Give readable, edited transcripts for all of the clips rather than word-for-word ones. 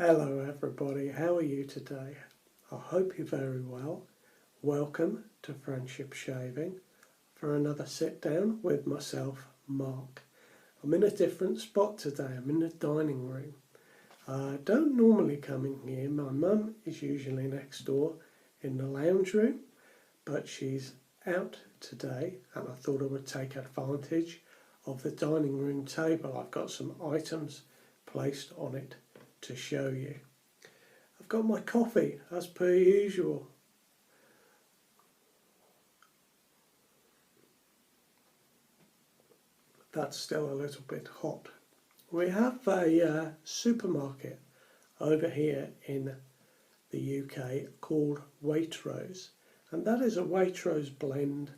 Hello everybody, how are you today? I hope you're very well. Welcome to Friendship Shaving for another sit down with myself, Mark. I'm in a different spot today, I'm in the dining room. I don't normally come in here, my mum is usually next door in the lounge room, but she's out today and I thought I would take advantage of the dining room table. I've got some items placed on it to show you. I've got my coffee as per usual. That's still a little bit hot. We have a supermarket over here in the UK called Waitrose, and that is a Waitrose blend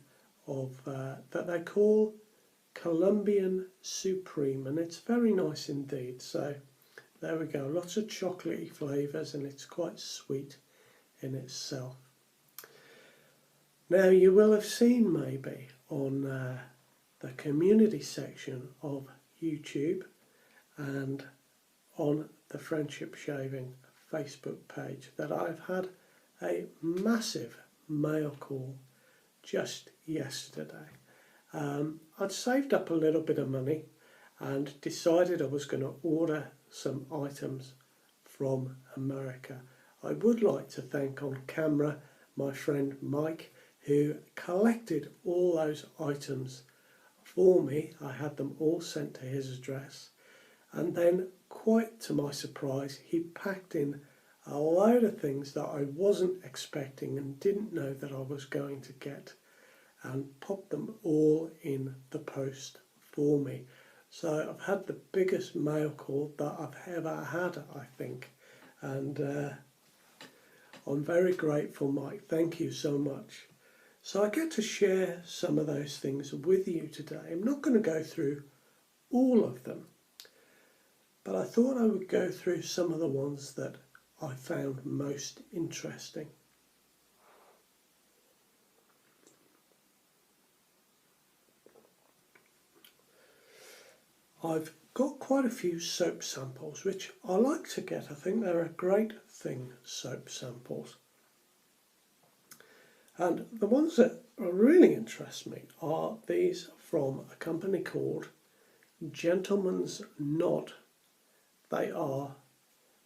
of that they call Colombian Supreme, and it's very nice indeed. So there we go, lots of chocolatey flavours and it's quite sweet in itself. Now you will have seen maybe on the community section of YouTube and on the Friendship Shaving Facebook page that I've had a massive mail call just yesterday. I'd saved up a little bit of money and decided I was going to order some items from America. I would like to thank on camera my friend Mike, who collected all those items for me. I had them all sent to his address, and then quite to my surprise he packed in a load of things that I wasn't expecting and didn't know that I was going to get, and popped them all in the post for me. So I've had the biggest mail call that I've ever had, I think, and I'm very grateful, Mike. Thank you so much. So I get to share some of those things with you today. I'm not going to go through all of them, but I thought I would go through some of the ones that I found most interesting. I've got quite a few soap samples, which I like to get. I think they're a great thing, soap samples. And the ones that really interest me are these from a company called Gentleman's Nod. They are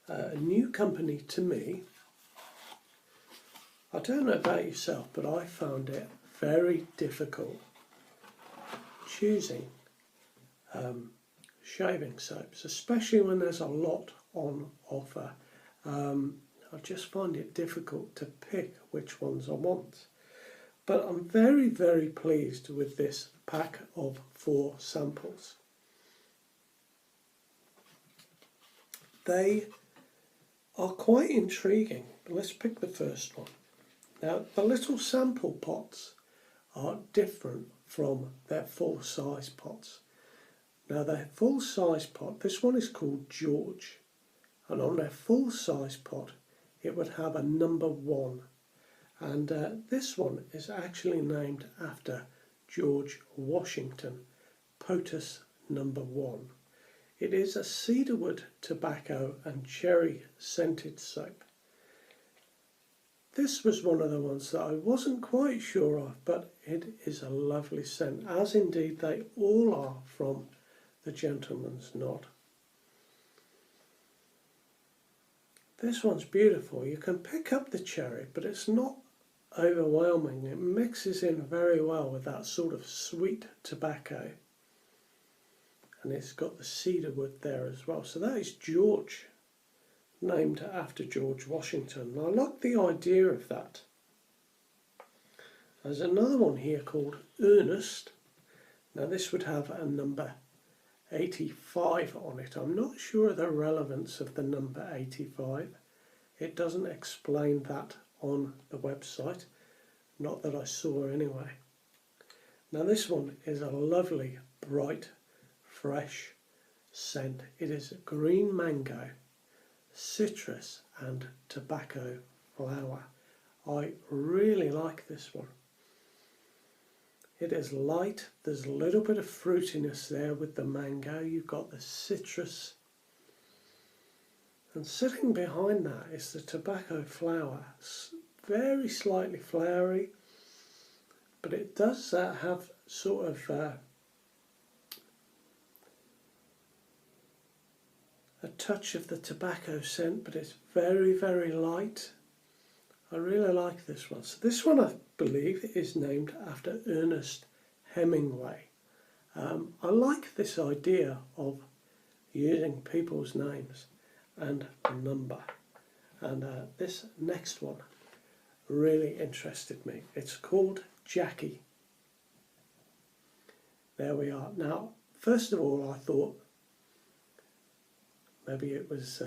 a new company to me. I don't know about yourself, but I found it very difficult choosing shaving soaps, especially when there's a lot on offer. I just find it difficult to pick which ones I want. But I'm very, very pleased with this pack of 4 samples. They are quite intriguing. Let's pick the first one. Now, the little sample pots are different from their full-size pots. Now their full-size pot, this one is called George, and on their full-size pot it would have a number 1, and this one is actually named after George Washington, POTUS number 1. It is a cedarwood, tobacco and cherry scented soap. This was one of the ones that I wasn't quite sure of, but it is a lovely scent, as indeed they all are from the Gentleman's Nod. This one's beautiful. You can pick up the cherry, but it's not overwhelming. It mixes in very well with that sort of sweet tobacco. And it's got the cedarwood there as well. So that is George, named after George Washington. I like the idea of that. There's another one here called Ernest. Now this would have a number 85 on it. I'm not sure of the relevance of the number 85. It doesn't explain that on the website, not that I saw anyway. Now this one is a lovely, bright, fresh scent. It is green mango, citrus and tobacco flower. I really like this one. It is light, there's a little bit of fruitiness there with the mango, you've got the citrus And sitting behind that is the tobacco flower. It's very slightly flowery, but it does have sort of a touch of the tobacco scent, but it's very, very light. I really like this one. So this one, I believe, is named after Ernest Hemingway. I like this idea of using people's names and a number. And this next one really interested me. It's called Jackie. There we are. Now, first of all, I thought maybe it was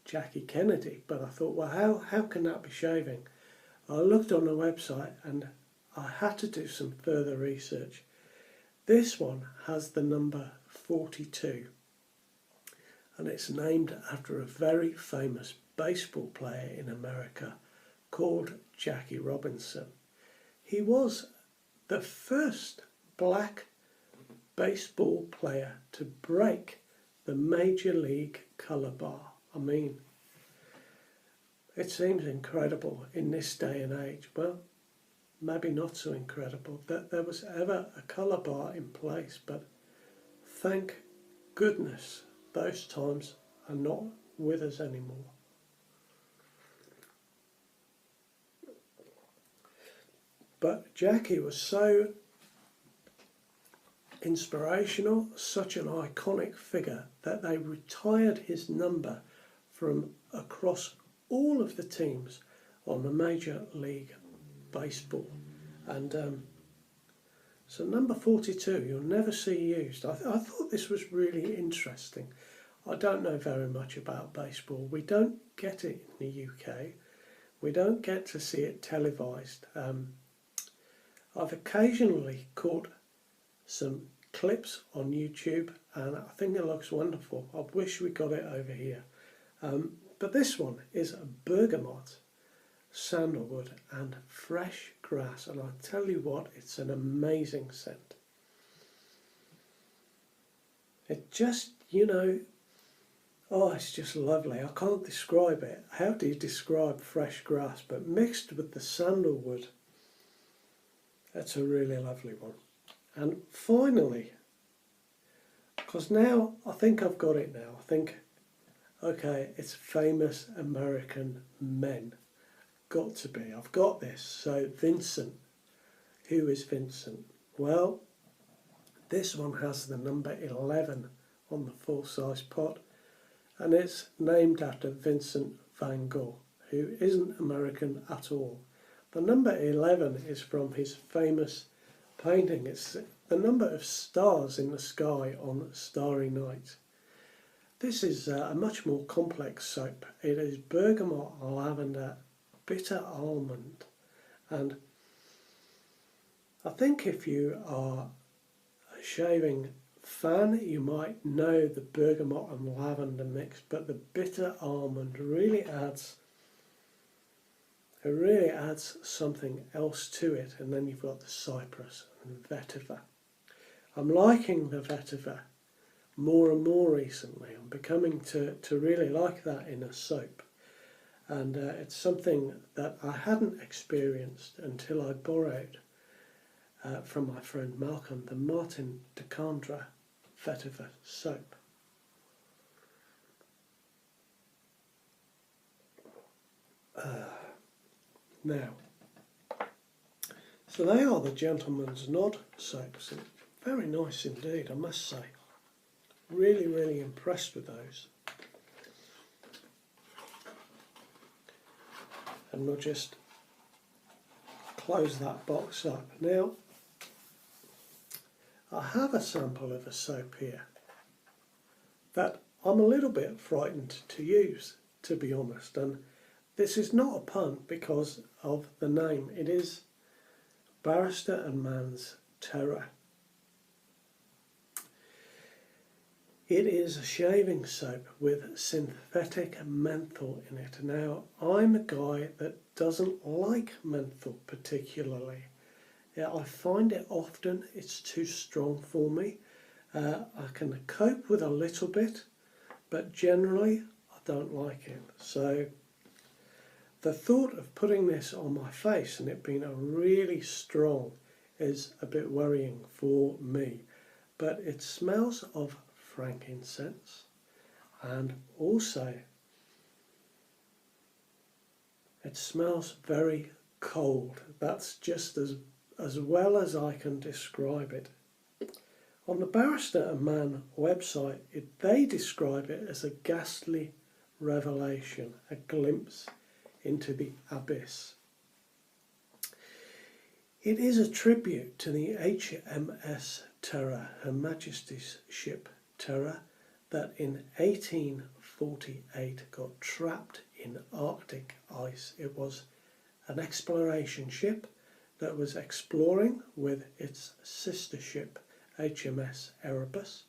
Jackie Kennedy, but I thought, well, how can that be shaving? I looked on the website and I had to do some further research. This one has the number 42, and it's named after a very famous baseball player in America called Jackie Robinson. He was the first black baseball player to break the Major League colour bar. I mean, it seems incredible in this day and age. Well, maybe not so incredible that there was ever a colour bar in place, but thank goodness those times are not with us anymore. But Jackie was so inspirational, such an iconic figure, that they retired his number from across all of the teams on the Major League Baseball. And so number 42 you'll never see used. I thought this was really interesting. I don't know very much about baseball. We don't get it in the UK. We don't get to see it televised. I've occasionally caught some clips on YouTube and I think it looks wonderful. I wish we got it over here. But this one is a bergamot, sandalwood and fresh grass, and I tell you what, it's an amazing scent. It just, it's just lovely. I can't describe it. How do you describe fresh grass? But mixed with the sandalwood, that's a really lovely one. And finally, because now I think I've got it now. I think, okay, it's famous American men. Got to be. I've got this. So Vincent. Who is Vincent? Well, this one has the number 11 on the full-size pot, and it's named after Vincent van Gogh, who isn't American at all. The number 11 is from his famous painting. It's the number of stars in the sky on starry night. This is a much more complex soap. It is bergamot, lavender, bitter almond, and I think if you are a shaving fan you might know the bergamot and lavender mix, but the bitter almond really adds something else to it. And then you've got the cypress and vetiver. I'm liking the vetiver more and more recently. I'm becoming to really like that in a soap. And it's something that I hadn't experienced until I borrowed from my friend Malcolm the Martin de Kandra vetiver soap. Now, so they are the Gentleman's Nod soaps. Very nice indeed, I must say. Really, really impressed with those. And we'll just close that box up. Now, I have a sample of a soap here that I'm a little bit frightened to use, to be honest. And this is not a pun because of the name. It is Barrister and Man's Terror. It is a shaving soap with synthetic menthol in it. Now, I'm a guy that doesn't like menthol particularly. I find it often it's too strong for me. I can cope with a little bit, but generally I don't like it. So the thought of putting this on my face and it being a really strong is a bit worrying for me. But it smells of frankincense, and also it smells very cold. That's just as well as I can describe it. On the Barrister and Mann website, they describe it as a ghastly revelation, a glimpse into the abyss. It is a tribute to the HMS Terror, Her Majesty's ship Terror, that in 1848 got trapped in Arctic ice. It was an exploration ship that was exploring with its sister ship HMS Erebus.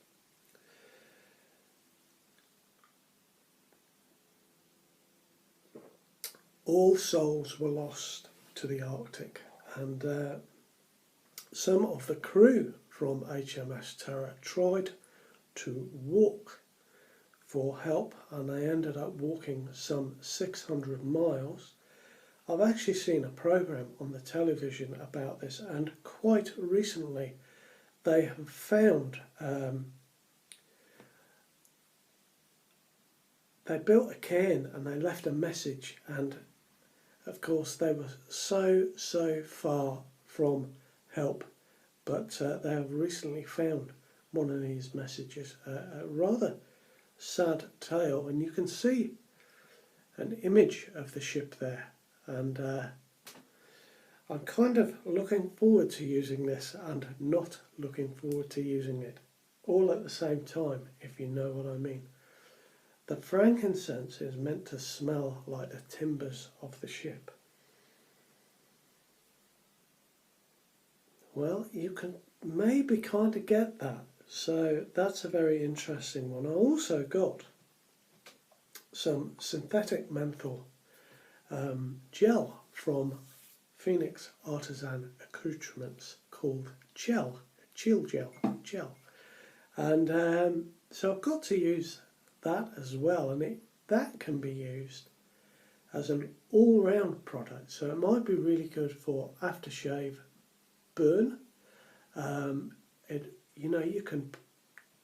All souls were lost to the Arctic, and some of the crew from HMS Terror tried to walk for help, and they ended up walking some 600 miles. I've actually seen a programme on the television about this, and quite recently they have found, they built a cairn and they left a message, and of course they were so far from help, but they have recently found one of these messages, a rather sad tale, and you can see an image of the ship there, and I'm kind of looking forward to using this and not looking forward to using it all at the same time, if you know what I mean. The frankincense is meant to smell like the timbers of the ship. Well, you can maybe kind of get that, so that's a very interesting one. I also got some synthetic menthol gel from Phoenix Artisan Accoutrements called chill gel, and so I've got to use that as well, and that can be used as an all-round product, so it might be really good for aftershave burn. You can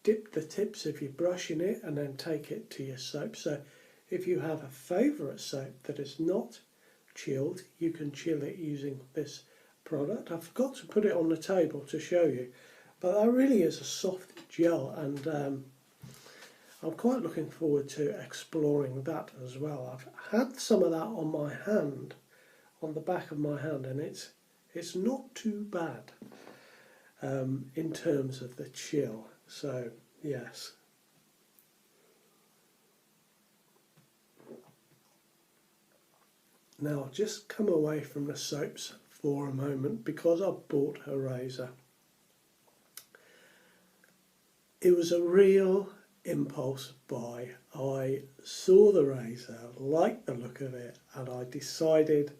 dip the tips if you're brushing it and then take it to your soap. So if you have a favourite soap that is not chilled, you can chill it using this product. I forgot to put it on the table to show you, but that really is a soft gel, and I'm quite looking forward to exploring that as well. I've had some of that on my hand, on the back of my hand, and it's not too bad in terms of the chill. So yes. Now I'll just come away from the soaps for a moment because I bought a razor. It was a real impulse buy. I saw the razor, liked the look of it, and I decided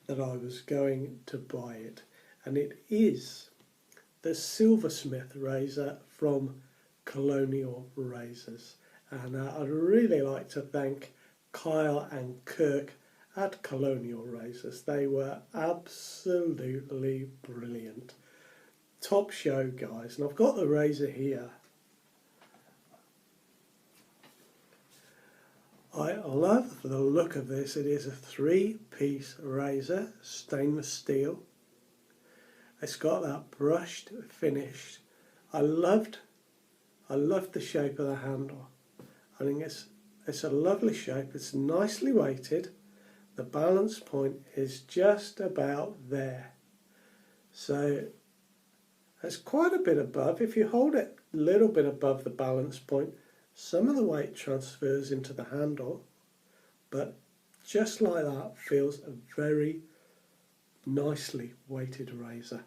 that I was going to buy it. And it is the Silversmith razor from Colonial Razors. And I'd really like to thank Kyle and Kirk at Colonial Razors. They were absolutely brilliant. Top show guys. And I've got the razor here. I love the look of this. It is a 3-piece razor, stainless steel. It's got that brushed finish. I loved the shape of the handle. I think it's a lovely shape. It's nicely weighted. The balance point is just about there. So it's quite a bit above. If you hold it a little bit above the balance point, some of the weight transfers into the handle, but just like that, feels a very nicely weighted razor.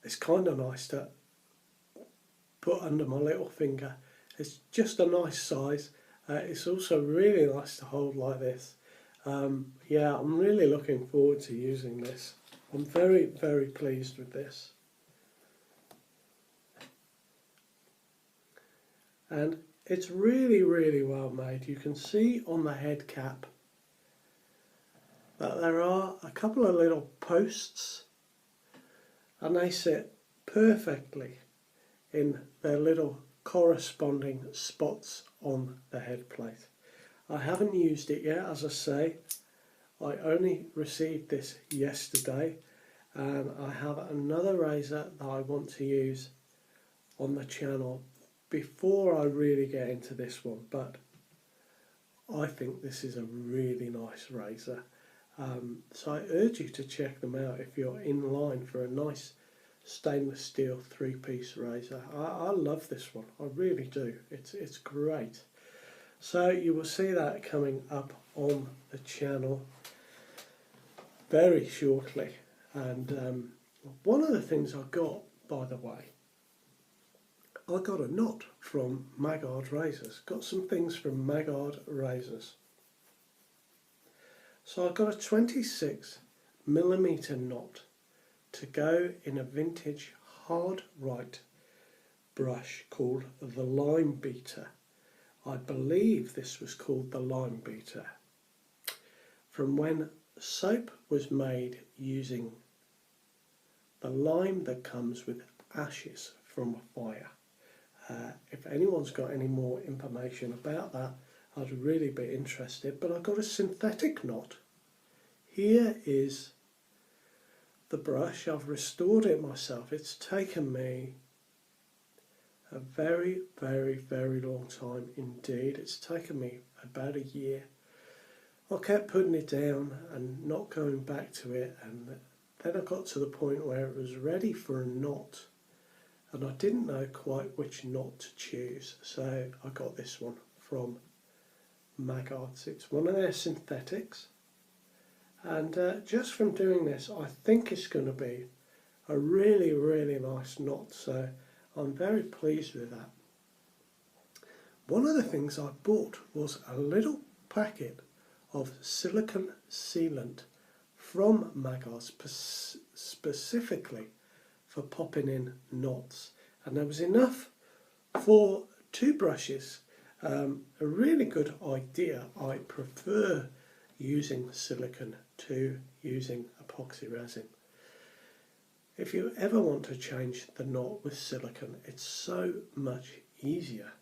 It's kind of nice to put under my little finger. It's just a nice size. It's also really nice to hold like this. Yeah, I'm really looking forward to using this. I'm very, very pleased with this. And It's really, really well made. You can see on the head cap that there are a couple of little posts, and they sit perfectly in their little corresponding spots on the head plate. I haven't used it yet, as I say. I only received this yesterday, and I have another razor that I want to use on the channel before I really get into this one, but I think this is a really nice razor. So I urge you to check them out if you're in line for a nice stainless steel 3-piece razor. I love this one, I really do. It's great. So you will see that coming up on the channel very shortly. And one of the things I got, by the way, I got a knot from Maggard Razors. Got some things from Maggard Razors. So I got a 26mm knot to go in a vintage hard right brush called the Lime Beater. I believe this was called the Lime Beater from when soap was made using the lime that comes with ashes from a fire. If anyone's got any more information about that, I'd really be interested. But I've got a synthetic knot. Here is the brush. I've restored it myself. It's taken me a very, very, very long time indeed. It's taken me about a year. I kept putting it down and not going back to it, and then I got to the point where it was ready for a knot, and I didn't know quite which knot to choose, so I got this one from Maggard's. It's one of their synthetics, and just from doing this I think it's going to be a really, really nice knot, so I'm very pleased with that. One of the things I bought was a little packet of silicone sealant from Maggard specifically for popping in knots, and there was enough for 2 brushes. A really good idea. I prefer using silicone to using epoxy resin. If you ever want to change the knot with silicone, it's so much easier.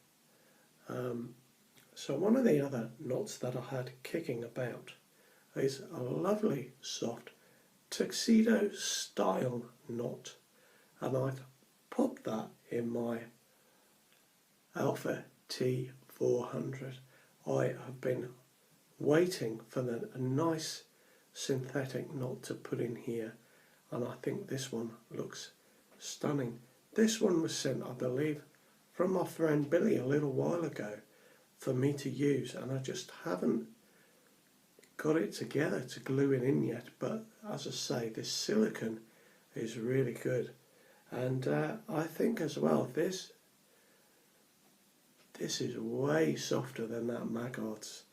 So one of the other knots that I had kicking about is a lovely soft tuxedo style knot, and I've popped that in my Alpha T400. I have been waiting for a nice synthetic knot to put in here, and I think this one looks stunning. This one was sent, I believe, from my friend Billy a little while ago for me to use, and I just haven't got it together to glue it in yet. But as I say, this silicone is really good, and I think as well this is way softer than that Maggard's.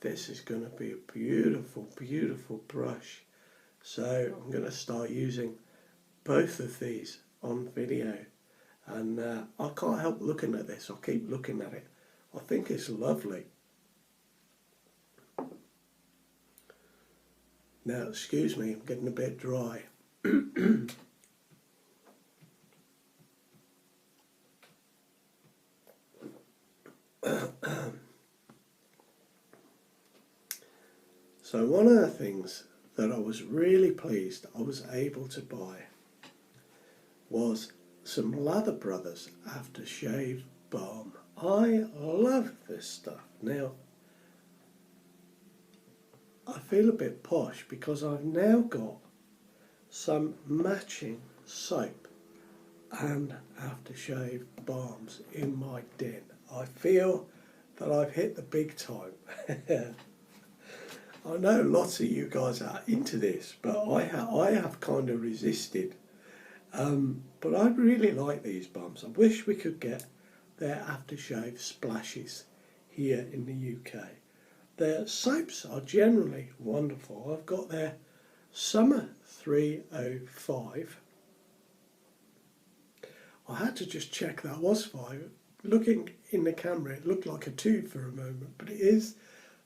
This is going to be a beautiful, beautiful brush, so I'm going to start using both of these on video, and I can't help looking at this. I keep looking at it. I think it's lovely. Now, excuse me, I'm getting a bit dry. So one of the things that I was really pleased I was able to buy was some Lather Brothers Aftershave Balm. I love this stuff. Now, I feel a bit posh because I've now got some matching soap and aftershave balms in my den. I feel that I've hit the big time. I know lots of you guys are into this, but I have kind of resisted. But I really like these balms. I wish we could get their aftershave splashes here in the UK. Their soaps are generally wonderful. I've got their Summer 305. I had to just check that was 5. Looking in the camera, it looked like a 2 for a moment, but it is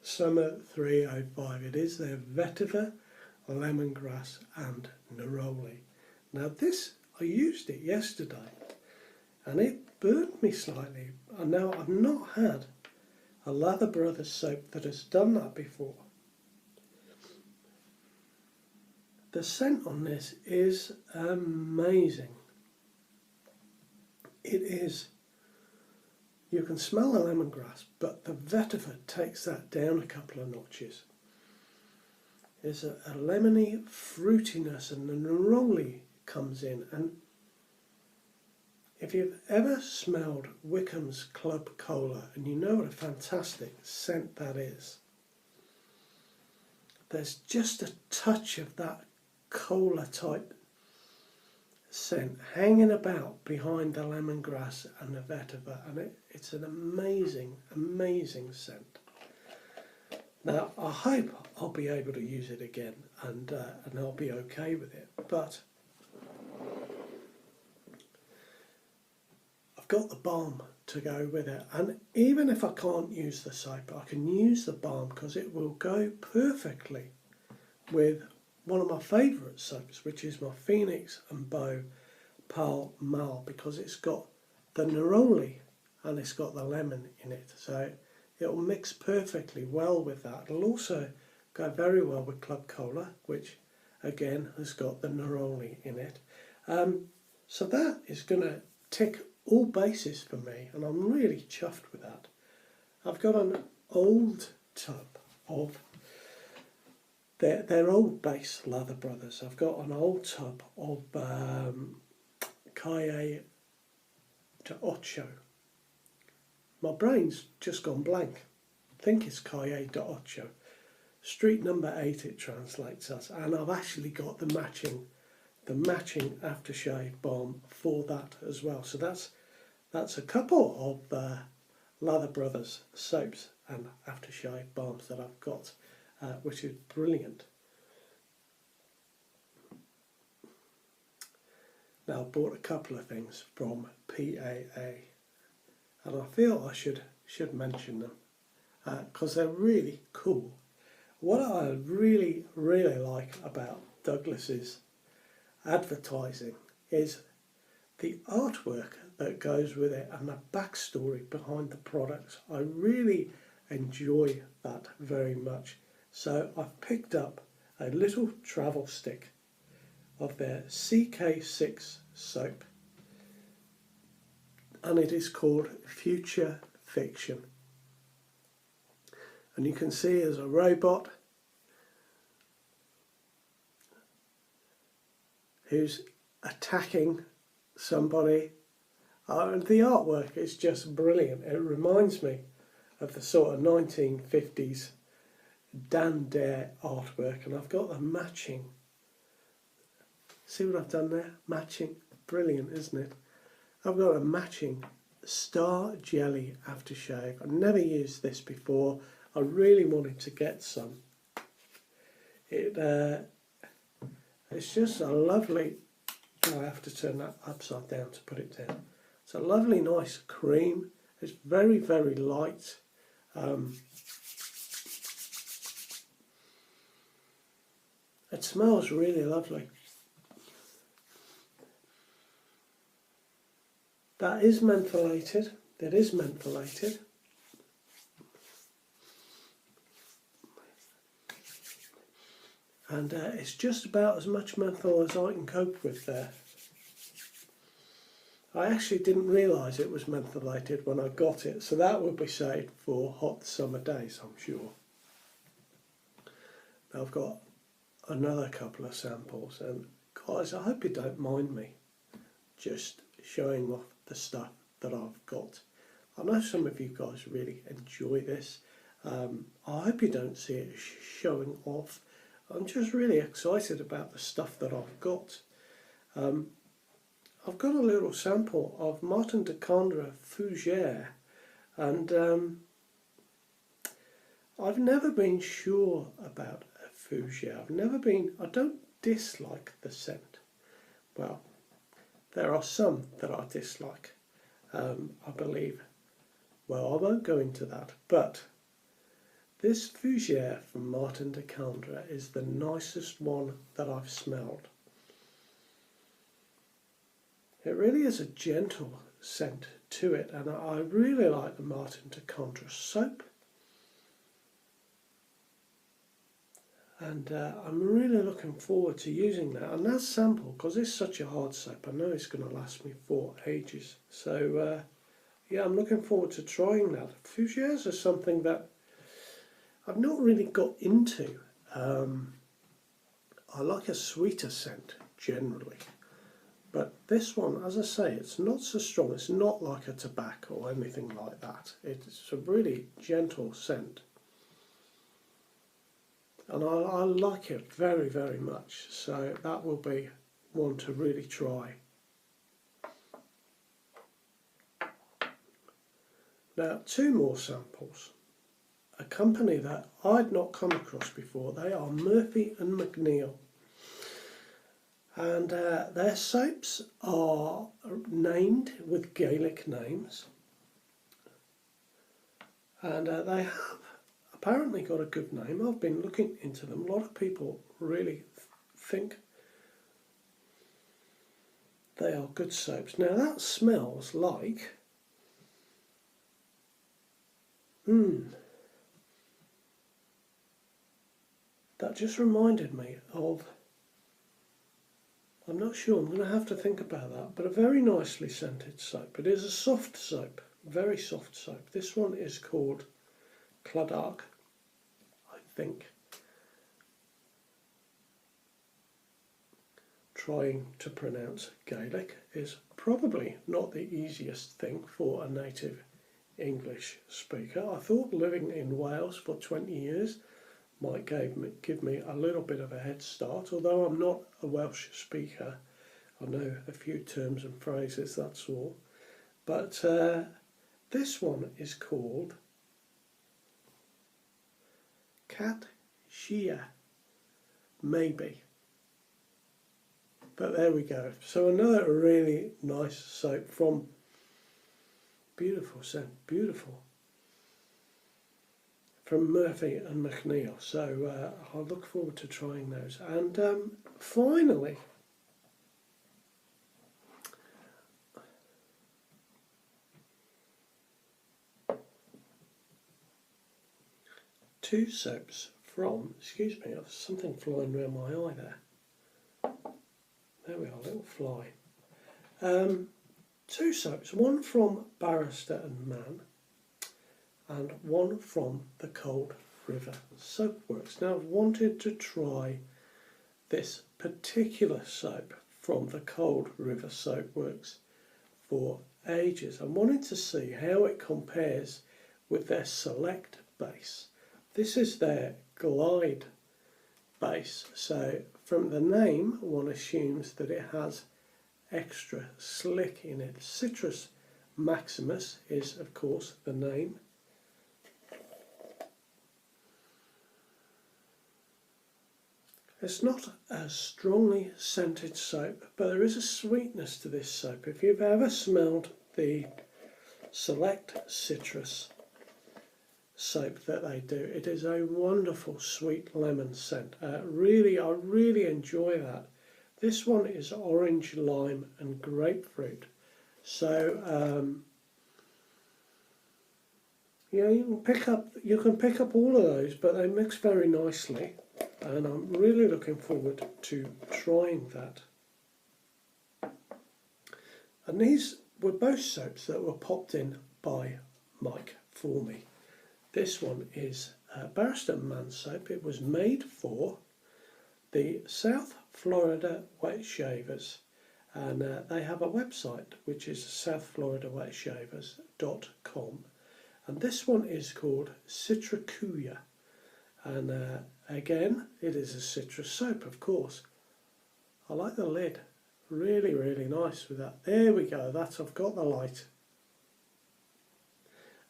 Summer 305. It is their vetiver, lemongrass and neroli. Now this, I used it yesterday and it burnt me slightly. And now I've not had a Lather Brothers soap that has done that before. The scent on this is amazing. It is, you can smell the lemongrass, but the vetiver takes that down a couple of notches. There's a lemony fruitiness, and the neroli comes in. And if you've ever smelled Wickham's Club Cola, and you know what a fantastic scent that is, there's just a touch of that cola type scent hanging about behind the lemongrass and the vetiver, and it's an amazing, amazing scent. Now I hope I'll be able to use it again and I'll be okay with it, but I've got the balm to go with it, and even if I can't use the soap, I can use the balm because it will go perfectly with one of my favourite soaps, which is my Phoenix and Bow Pall Mall, because it's got the neroli and it's got the lemon in it, so it'll mix perfectly well with that. It'll also go very well with Club Cola, which again has got the neroli in it. So that is going to tick all bases for me, and I'm really chuffed with that. I've got an old tub of their old base Lather Brothers. I've got an old tub of Calle de Ocho. My brain's just gone blank. I think it's Calle de Ocho. Street number 8 it translates as, and I've actually got the matching aftershave balm for that as well. So that's a couple of Lather Brothers soaps and aftershave balms that I've got, which is brilliant. Now I bought a couple of things from PAA, and I feel I should mention them because they're really cool. What I really like about Douglas's advertising is the artwork that goes with it and the backstory behind the products. I really enjoy that very much. So I've picked up a little travel stick of their CK6 soap, and it is called Future Fiction. And you can see there's a robot who's attacking somebody, and the artwork is just brilliant. It reminds me of the sort of 1950s Dan Dare artwork, and I've got the matching. See what I've done there? Matching. Brilliant, isn't it? I've got a matching Star Jelly aftershave. I've never used this before. I really wanted to get some. It's just a lovely, oh, I have to turn that upside down to put it down. It's a lovely nice cream. It's very light. It smells really lovely. That is mentholated. It is mentholated. And it's just about as much menthol as I can cope with there. I actually didn't realise it was mentholated when I got it, so that would be saved for hot summer days, I'm sure. Now I've got another couple of samples, and guys, I hope you don't mind me just showing off the stuff that I've got. I know some of you guys really enjoy this. I hope you don't see it showing off. I'm just really excited about the stuff that I've got. I've got a little sample of Martin de Kandra Fougere, and I've never been sure about a Fougere. I don't dislike the scent. Well, there are some that I dislike. I believe, well, I won't go into that, but this Fougere from Martin de Kandra is the nicest one that I've smelled. It really is a gentle scent to it, and I really like the Martin de Kandra soap. And I'm really looking forward to using that. And that sample, because it's such a hard soap, I know it's going to last me for ages. So yeah, I'm looking forward to trying that. Fougeres are something that I've not really got into. I like a sweeter scent generally. But this one, as I say, it's not so strong. It's not like a tobacco or anything like that. It's a really gentle scent. And I like it very, very much. So that will be one to really try. Now, two more samples. A company that I'd not come across before. They are Murphy and McNeil. And their soaps are named with Gaelic names, and they have apparently got a good name. I've been looking into them. A lot of people really think they are good soaps. Now that smells like that just reminded me of, I'm not sure, I'm going to have to think about that, but a very nicely scented soap. It is a soft soap, very soft soap. This one is called Clydach, I think. Trying to pronounce Gaelic is probably not the easiest thing for a native English speaker. I thought living in Wales for 20 years might give me a little bit of a head start, although I'm not a Welsh speaker. I know a few terms and phrases, that's all. But this one is called Cat Shea, maybe. But there we go. So another really nice soap from, beautiful scent, beautiful, from Murphy and McNeil. So I look forward to trying those. And finally, two soaps from, excuse me, there's something flying around my eye there. There we are, a little fly. Two soaps, one from Barrister and Mann, and one from the Cold River Soapworks. Now I've wanted to try this particular soap from the Cold River Soapworks for ages. I wanted to see how it compares with their Select base. This is their Glide base, so from the name one assumes that it has extra slick in it. Citrus Maximus is of course the name. It's not a strongly scented soap, but there is a sweetness to this soap. If you've ever smelled the Select Citrus soap that they do, it is a wonderful sweet lemon scent. I really enjoy that. This one is orange, lime and grapefruit. So yeah, you can pick up all of those, but they mix very nicely, and I'm really looking forward to trying that. And these were both soaps that were popped in by Mike for me. This one is Barrister Man soap. It was made for the South Florida Wet Shavers, and they have a website which is southfloridawetshavers.com, and this one is called Citricuya, and again it is a citrus soap, of course. I like the lid, really nice with that. There we go, I've got the light.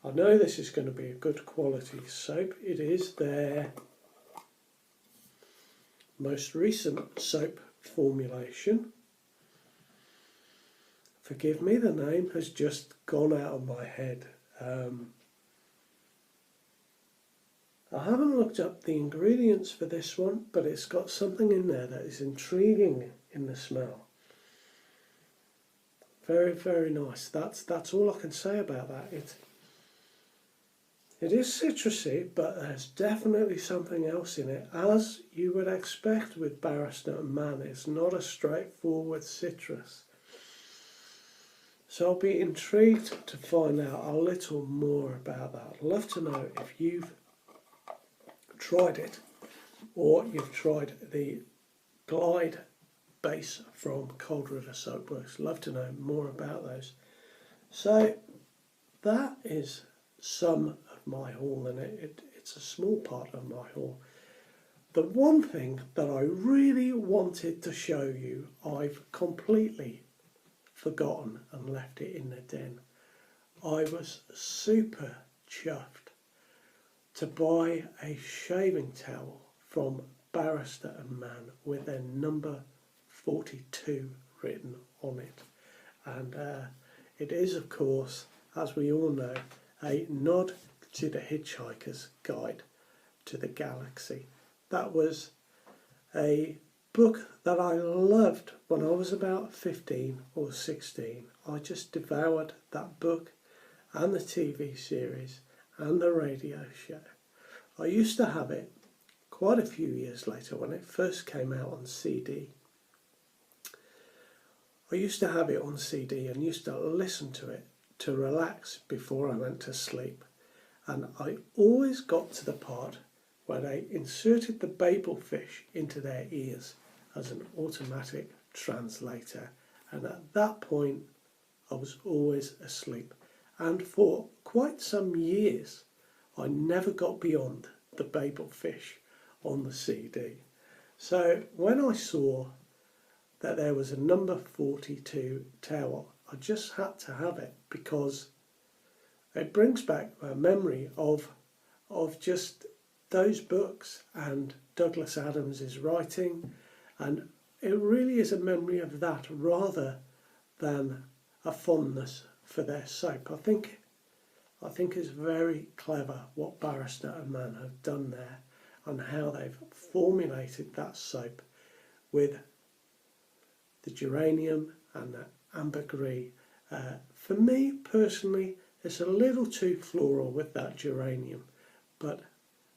I know this is going to be a good quality soap. It is their most recent soap formulation. Forgive me, the name has just gone out of my head. I haven't looked up the ingredients for this one, but it's got something in there that is intriguing in the smell. Very, very nice. That's all I can say about that. It is citrusy, but there's definitely something else in it, as you would expect with Barrister and Mann. It's not a straightforward citrus. So I'll be intrigued to find out a little more about that. I'd love to know if you've tried it, or you've tried the Glide base from Cold River Soapworks. Love to know more about those. So that is some of my haul, and it's a small part of my haul. The one thing that I really wanted to show you, I've completely forgotten and left it in the den. I was super chuffed to buy a shaving towel from Barrister and Mann with their number 42 written on it. And it is, of course, as we all know, a nod to the Hitchhikers Guide to the Galaxy. That was a book that I loved when I was about 15 or 16. I just devoured that book and the TV series and the radio show. I used to have it quite a few years later when it first came out on CD. I used to have it on CD and used to listen to it to relax before I went to sleep. And I always got to the part where they inserted the Babel fish into their ears as an automatic translator. And at that point, I was always asleep. And for quite some years, I never got beyond the Babel fish on the CD. So when I saw that there was a number 42 towel, I just had to have it because it brings back a memory of just those books and Douglas Adams's writing, and it really is a memory of that rather than a fondness for their soap. I think it's very clever what Barrister and Mann have done there and how they've formulated that soap with the geranium and the ambergris. For me personally, it's a little too floral with that geranium, but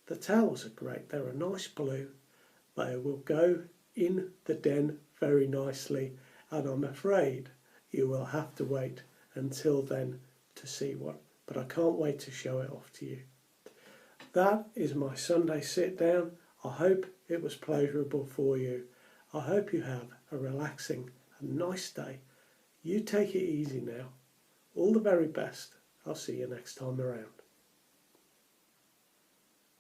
the towels are great. They're a nice blue. They will go in the den very nicely, and I'm afraid you will have to wait until then to see one. But I can't wait to show it off to you. That is my Sunday sit down. I hope it was pleasurable for you. I hope you have a relaxing and nice day. You take it easy now. All the very best. I'll see you next time around.